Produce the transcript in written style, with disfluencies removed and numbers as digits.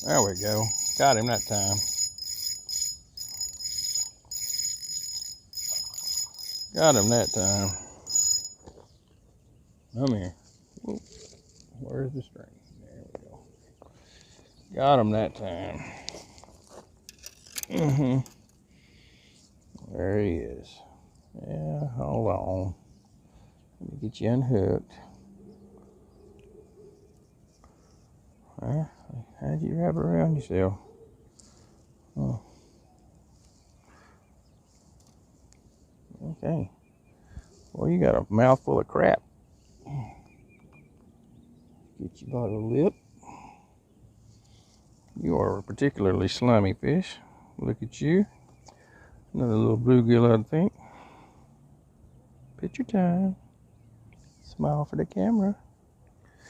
There we go. Got him that time. Got him that time. Come here. Whoa. Where's the string? There we go. Got him that time. There he is. Yeah, hold on. Let me get you unhooked. How'd you wrap it around yourself? Oh. Okay. Well, you got a mouthful of crap. Get you by the lip. You are a particularly slimy fish. Look at you. Another little bluegill, I think. Picture time. Smile for the camera.